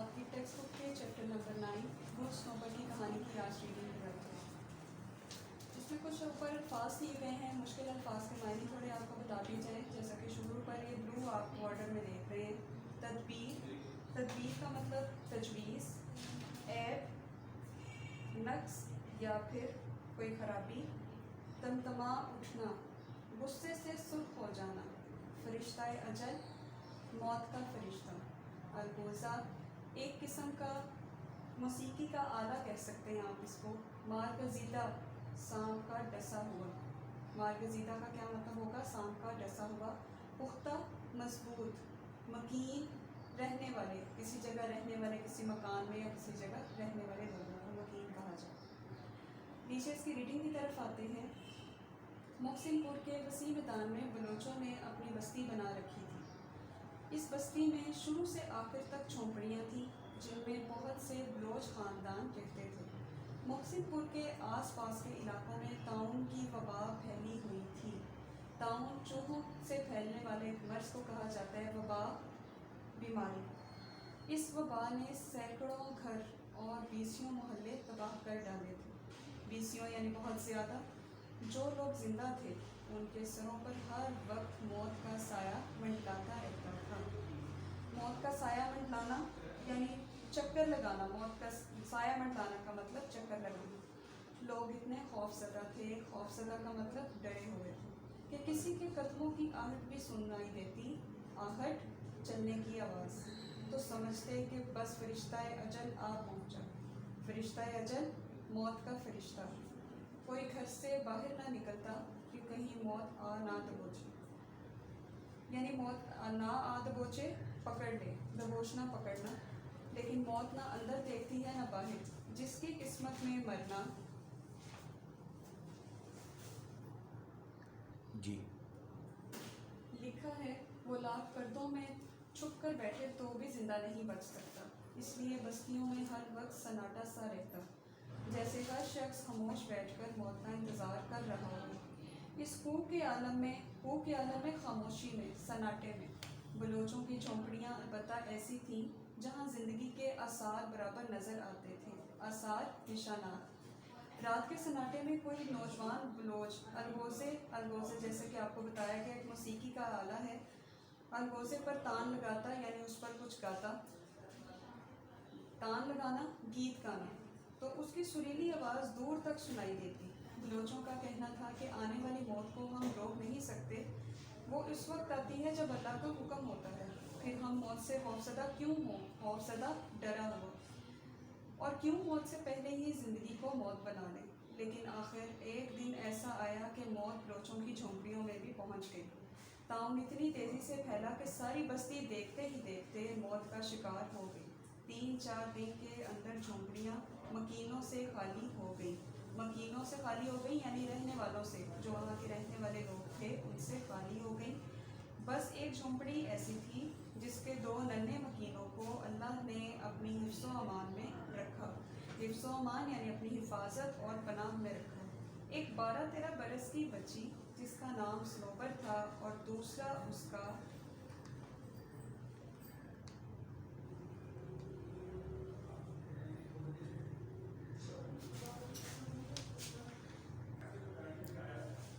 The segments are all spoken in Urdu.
آپ کی ٹیکسٹ بک کے چیپٹر نمبر 9 گڈ سنوبر کی کہانی کی آج ریڈنگ کرتے ہیں۔ اس میں کچھ اوپر الفاظ دیے گئے ہیں، مشکل الفاظ کے معنی تھوڑے آپ کو بتا دیے جائیں، جیسا کہ شروع پر یہ بلو آپ بارڈر میں دیکھ رہے ہیں۔ تدبیر کا مطلب تجویز، عیب، نقص یا پھر کوئی خرابی۔ تمتما اٹھنا، غصے سے سرخ ہو جانا۔ فرشتہ اجل، موت کا فرشتہ۔ الگوزہ، ایک قسم کا موسیقی کا آلہ کہہ سکتے ہیں آپ اس کو۔ مارگزیدہ، سانپ کا ڈسا ہوا۔ مارگزیدہ کا کیا مطلب ہوگا؟ سانپ کا ڈسا ہوا۔ پختہ، مضبوط، مکین، رہنے والے، کسی جگہ رہنے والے، کسی مکان میں یا کسی جگہ رہنے والے لوگوں کو مکین کہا جائے۔ نیچے اس کی ریڈنگ کی طرف آتے ہیں۔ محسن پور کے وسیع میدان میں بلوچوں نے اپنی بستی بنا رکھی تھی۔ اس بستی میں شروع سے آخر تک جھونپڑیاں تھیں جن میں بہت سے بلوچ خاندان رہتے تھے۔ محسن پور کے آس پاس کے علاقوں میں طاعون کی وبا پھیلی ہوئی تھی۔ طاعون چوہوں سے پھیلنے والے مرض کو کہا جاتا ہے وبا، بیماری۔ اس وبا نے سینکڑوں گھر اور 20 محلے تباہ کر ڈالے تھے۔ 20 یعنی بہت زیادہ۔ جو لوگ زندہ تھے ان کے سروں پر ہر وقت موت کا سایہ منڈلاتا رہتا تھا۔ موت کا سایہ منڈلانا یعنی چکر لگانا۔ موت کا سایہ منڈلانا کا مطلب چکر لگانا۔ لوگ اتنے خوف زدہ تھے، خوف زدہ کا مطلب ڈرے ہوئے تھے کہ کسی کے قدموں کی آہٹ بھی سنائی دیتی، آہٹ چلنے کی آواز، تو سمجھتے کہ بس فرشتہ اجل آ پہنچا۔ فرشتہ اجل، موت کا فرشتہ۔ کوئی گھر سے باہر نہ نکلتا کہ کہیں موت آ نہ دبوچے، یعنی موت نہ آ دبوچے، پکڑ لے، دبوچنا پکڑنا۔ لیکن موت نہ اندر دیکھتی ہے نہ باہر۔ جس کی قسمت میں مرنا جی لکھا ہے، وہ لاکھ پردوں میں چھپ کر بیٹھے تو بھی زندہ نہیں بچ سکتا۔ اس لیے بستیوں میں ہر وقت سناٹا سا رہتا، جیسے ہر شخص خاموش بیٹھ کر موت کا انتظار کر رہا ہو۔ اس کوہ کے عالم میں خاموشی میں، سناٹے میں، بلوچوں کی جھونپڑیاں البتہ ایسی تھیں جہاں زندگی کے آثار برابر نظر آتے تھے، آثار، نشانات۔ رات کے سناٹے میں کوئی نوجوان بلوچ الگوزے جیسے کہ آپ کو بتایا گیا ایک موسیقی کا آلہ ہے، الگوزے پر تان لگاتا یعنی اس پر کچھ گاتا۔ تان لگانا، گیت گانا، تو اس کی سریلی آواز دور تک سنائی دیتی۔ بلوچوں کا کہنا تھا کہ آنے والی موت کو ہم روک نہیں سکتے، وہ اس وقت آتی ہے جب اللہ کا حکم ہوتا ہے۔ پھر ہم موت سے خوفزدہ کیوں ہوں؟ خوفزدہ، ڈرا ہوا، اور کیوں موت سے پہلے ہی زندگی کو موت بنا لیں؟ لیکن آخر ایک دن ایسا آیا کہ موت بلوچوں کی جھونپڑیوں میں بھی پہنچ گئی۔ طاعون اتنی تیزی سے پھیلا کہ ساری بستی دیکھتے ہی دیکھتے موت کا شکار ہو گئی۔ 3-4 دن کے اندر جھونپڑیاں مکینوں سے خالی ہو گئیں۔ مکینوں سے خالی ہو گئی یعنی رہنے والوں سے، جو وہاں کے رہنے والے لوگ تھے ان سے خالی ہو گئی۔ بس ایک جھونپڑی ایسی تھی جس کے 2 ننھے مکینوں کو اللہ نے اپنی حفظ و امان میں رکھا۔ حفظ و امان یعنی اپنی حفاظت اور پناہ میں رکھا۔ ایک 12-13 برس کی بچی جس کا نام سنوبر تھا اور دوسرا اس کا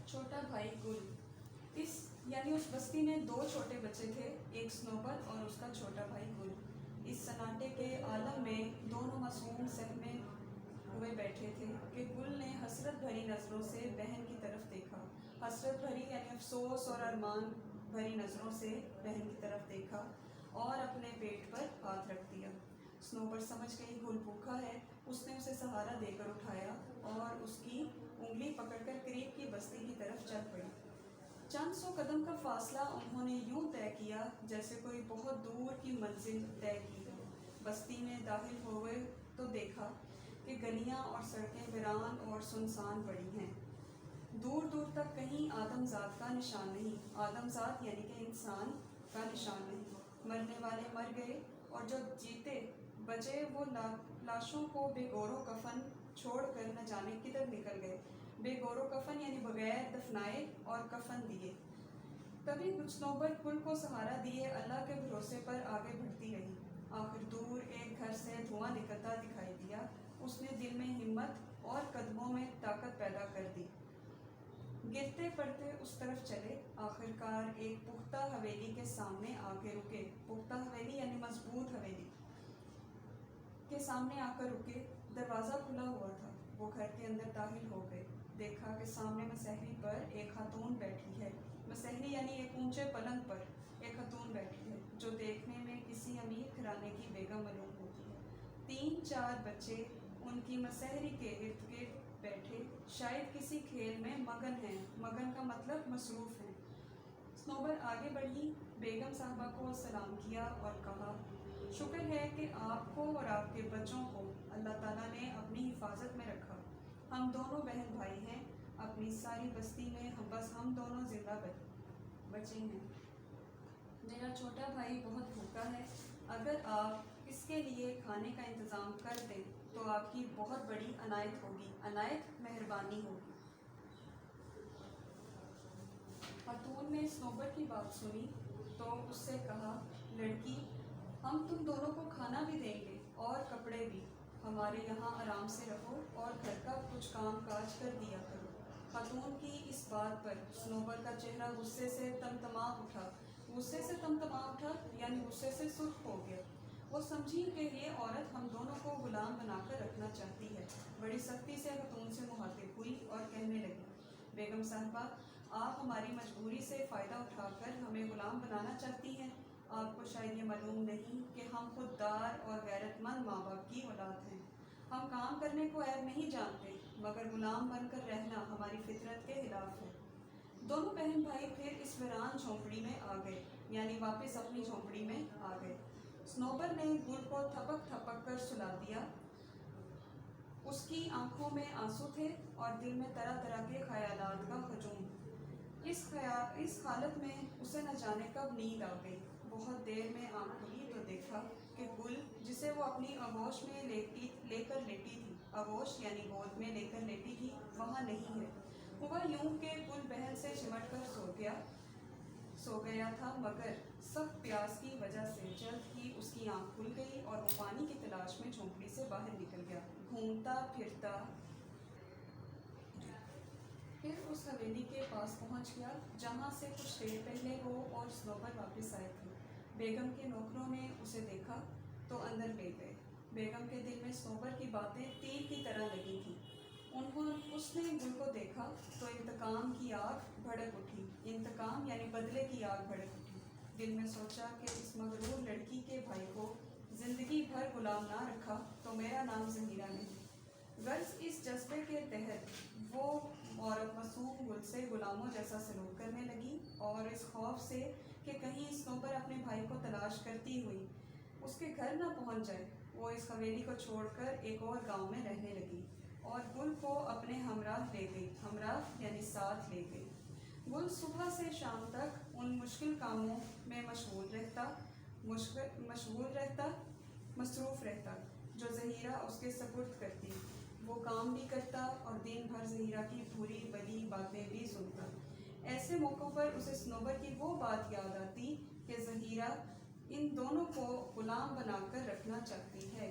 چھوٹا بھائی گل۔ اس بستی میں 2 چھوٹے بچے تھے، ایک سنوبر اور اس کا چھوٹا بھائی گل۔ اس سناٹے کے عالم میں دونوں معصوم سہمے ہوئے بیٹھے تھے کہ گل نے حسرت بھری نظروں سے بہن کی طرف دیکھا۔ حسرت بھری یعنی افسوس اور ارمان بھری نظروں سے بہن کی طرف دیکھا اور اپنے پیٹ پر ہاتھ رکھ دیا۔ سنوبر سمجھ گئی گل بھوکا ہے، اس نے اسے سہارا دے کر اٹھایا اور اس کی انگلی پکڑ کر قریب کی بستی کی طرف چل پڑی۔ چند 100 قدم کا فاصلہ انہوں نے یوں طے کیا جیسے کوئی بہت دور کی منزل طے کی ہو۔ بستی میں داخل ہوئے تو دیکھا کہ گلیاں اور سڑکیں ویران اور سنسان پڑی ہیں۔ دور دور تک کہیں آدم ذات کا نشان نہیں۔ آدم ذات یعنی کہ انسان کا نشان نہیں۔ مرنے والے مر گئے اور جو جیتے بچے وہ لاشوں کو بے گور و کفن چھوڑ کر نہ جانے کدھر نکل گئے۔ بے گور و کفن یعنی بغیر دفنائے اور کفن دیے۔ تبھی سنوبر گل کو سہارا دیے اللہ کے بھروسے پر آگے بڑھتی رہی۔ آخر دور ایک گھر سے دھواں نکلتا دکھائی دیا۔ اس نے دل میں ہمت اور قدموں میں طاقت پیدا کر دی۔ گرتے پڑتے اس طرف چلے، آخر کار ایک پختہ حویلی کے سامنے آ کے رکے۔ پختہ حویلی یعنی مضبوط حویلی کے سامنے آ کر رکے۔ دروازہ کھلا ہوا تھا۔ وہ گھر کے اندر داخل ہو گئے۔ دیکھا کہ سامنے مسہری پر ایک خاتون بیٹھی ہے۔ مسہری یعنی ایک اونچے پلنگ پر ایک خاتون بیٹھی ہے جو دیکھنے میں کسی امیر گھرانے کی بیگم معلوم ہوتی ہے۔ 3-4 بچے ان کی مسہری کے ارد گرد بیٹھے شاید کسی کھیل میں مگن ہیں۔ مگن کا مطلب مصروف ہیں۔ صنوبر آگے بڑھی، بیگم صاحبہ کو سلام کیا اور کہا، شکر ہے کہ آپ کو اور آپ کے بچوں کو اللہ تعالیٰ نے اپنی حفاظت میں رکھا۔ ہم دونوں بہن بھائی ہیں۔ اپنی ساری بستی میں ہم دونوں زندہ بچے ہیں۔ میرا چھوٹا بھائی بہت بھوکا ہے۔ اگر آپ اس کے لیے کھانے کا انتظام کر دیں تو آپ کی بہت بڑی عنایت ہوگی۔ عنایت مہربانی ہوگی۔ خاتون نے صنوبر کی بات سنی تو اس سے کہا، لڑکی، ہم تم دونوں کو کھانا بھی دیں گے اور کپڑے بھی۔ ہمارے یہاں آرام سے رہو اور گھر کا کچھ کام کاج کر دیا کرو۔ خاتون کی اس بات پر صنوبر کا چہرہ غصے سے تمتما اٹھا۔ غصے سے تمتما اٹھا یعنی غصے سے سرخ ہو گیا۔ وہ سمجھی کہ یہ عورت ہم دونوں کو غلام بنا کر رکھنا چاہتی ہے۔ بڑی سختی سے خاتون سے مخاطب ہوئی اور کہنے لگی، بیگم صاحبہ، آپ ہماری مجبوری سے فائدہ اٹھا کر ہمیں غلام بنانا چاہتی ہیں۔ آپ کو شاید یہ معلوم نہیں کہ ہم خوددار اور غیرت مند ماں باپ کی اولاد ہیں۔ ہم کام کرنے کو عیب نہیں جانتے، مگر غلام بن کر رہنا ہماری فطرت کے خلاف ہے۔ دونوں بہن بھائی پھر اس ویران جھونپڑی میں آ گئے، یعنی واپس اپنی جھونپڑی میں آ گئے۔ صنوبر نے گل کو تھپک تھپک کر سلا دیا۔ اس کی آنکھوں میں آنسو تھے اور دل میں طرح طرح کے خیالات کا ہجوم۔ اس حالت میں اسے نہ جانے کب نیند آ گئی۔ بہت دیر میں آنکھ کھلی تو دیکھا کہ گل، جسے وہ اپنی آغوش میں لے کر لیٹی تھی، آغوش یعنی گود میں لے کر لیٹی تھی، وہاں نہیں ہے۔ ہوا یوں کہ گل بہن سے چمٹ کر سو گیا تھا، مگر سخت پیاس کی وجہ سے جلد ہی اس کی آنکھ کھل گئی اور وہ پانی کی تلاش میں جھونپڑی سے باہر نکل گیا، گھومتا پھرتا۔ پھر اس حویلی کے پاس پہنچ گیا جہاں سے کچھ دیر پہلے وہ اور صنوبر واپس آئے تھے۔ بیگم کے نوکروں نے اسے دیکھا تو اندر لے گئے۔ بیگم کے دل میں صنوبر کی باتیں تیر کی طرح لگی تھیں۔ اس نے گل کو دیکھا تو انتقام کی آگ بھڑک اٹھی۔ انتقام یعنی بدلے کی آگ بھڑک اٹھی۔ دل میں سوچا کہ اس مغرور لڑکی کے بھائی کو زندگی بھر غلام نہ رکھا تو میرا نام ظہیرہ نہیں۔ غرض اس جذبے کے تحت وہ عورت معصوم گل سے غلاموں جیسا سلوک کرنے لگی، اور اس خوف سے کہ کہیں صنوبر اپنے بھائی کو تلاش کرتی ہوئی اس کے گھر نہ پہنچ جائے، وہ اس حویلی کو چھوڑ کر ایک اور گاؤں میں رہنے لگی اور گل کو اپنے ہمراہ لے گئی۔ ہمراہ یعنی ساتھ لے گئی۔ گل صبح سے شام تک ان مشکل کاموں میں مصروف رہتا جو ظہیرہ اس کے سپرد کرتی۔ وہ کام بھی کرتا اور دن بھر ظہیرہ کی بری بھلی باتیں بھی سنتا۔ ایسے موقعوں پر اسے صنوبر کی وہ بات یاد آتی کہ ظہیرہ ان دونوں کو غلام بنا کر رکھنا چاہتی ہے۔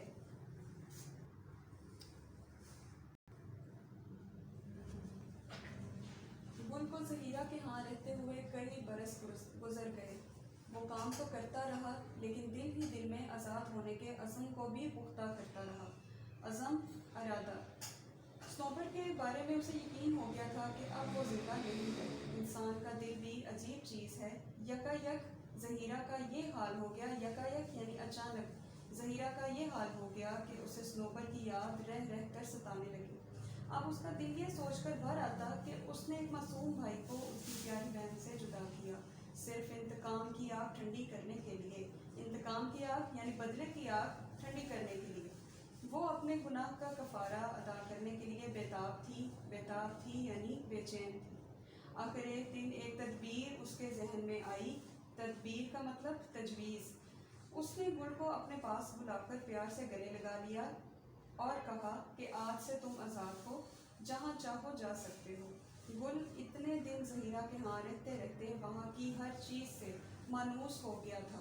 گل کو ظہیرہ کے ہاں رہتے ہوئے کئی برس گزر گئے۔ وہ کام تو کرتا رہا لیکن دل ہی دل میں آزاد ہونے کے عزم کو بھی پختہ کرتا رہا۔ عزم، ارادہ۔ صنوبر کے بارے میں اسے یقین ہو گیا تھا کہ اب وہ زندہ نہیں ہے۔ انسان کا دل بھی عجیب چیز ہے۔ یکا یک ظہیرہ کا یہ حال ہو گیا، یکا یک یعنی اچانک ظہیرہ کا یہ حال ہو گیا کہ اسے صنوبر کی یاد رہ رہ کر ستانے لگی۔ اب اس کا دل یہ سوچ کر بھر آتا کہ اس نے ایک معصوم بھائی کو اس کی پیاری بہن سے جدا کیا، صرف انتقام کی آگ ٹھنڈی کرنے کے لیے۔ انتقام کی آگ یعنی بدلے کی آگ ٹھنڈی کرنے کے لیے۔ وہ اپنے گناہ کا کفارہ ادا کرنے کے لیے بےتاب تھی یعنی بے چین تھی۔ آخر ایک دن ایک تدبیر اس کے ذہن میں آئی۔ تدبیر کا مطلب تجویز۔ اس نے گل کو اپنے پاس بلا کر پیار سے گلے لگا لیا اور کہا کہ آج سے تم آزاد ہو، جہاں چاہو جا سکتے ہو۔ گل اتنے دن ظہیرہ کے ہاں رہتے رہتے وہاں کی ہر چیز سے مانوس ہو گیا تھا۔